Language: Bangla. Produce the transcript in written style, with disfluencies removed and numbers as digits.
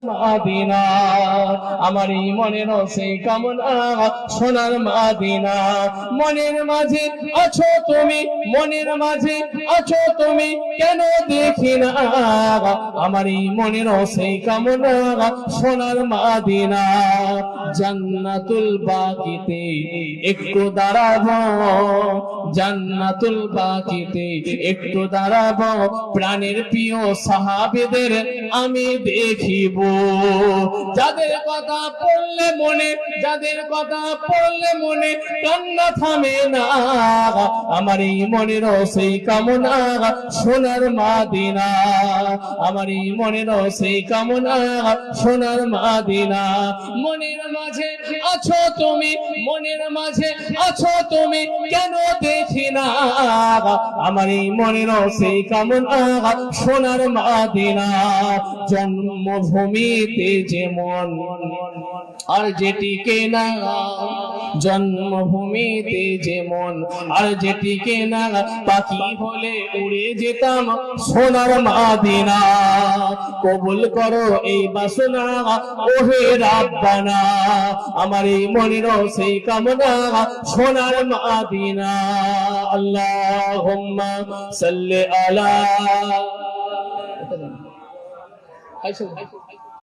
মাদিনা আমার এই মনের সেই কামনা সোনার মাদিনা মনের মাঝে আছো তুমি মনের মাঝে আছো তুমি কেন দেখি না আমার এই মনের সেই কামনা সোনার মাদিনা জান্নাতুল বাকিতে একটু দাঁড়াবো জান্নাতুল বাকিতে একটু দাঁড়াবো প্রাণের প্রিয় সাহাবীদের আমি দেখিব যাদের কথা পড়লে মনে যাদের কথা পড়লে মনে কান্না থামে না আমার এই মনের সেই কামনা সোনার মাদিনা আমার এই মনের সেই কামনা সোনার মাদিনা মনের মাঝে আছো তুমি মনের মাঝে আছো তুমি কেন দেখি না আমার এই মনের সেই কামনা সোনার মাদিনা জন্মভূমিতে যেমন আর যেটিকে না জন্মভূমিতে যেমন আর যেটিকে না পাখি হলে উড়ে যেতাম সোনার মাদিনা কবুল করো এই বাসনা ওহে রাব্বানা আমার এই মনের সেই কামনা সোনার মাদিনা আল্লাহুম্মা সাল্লি আলা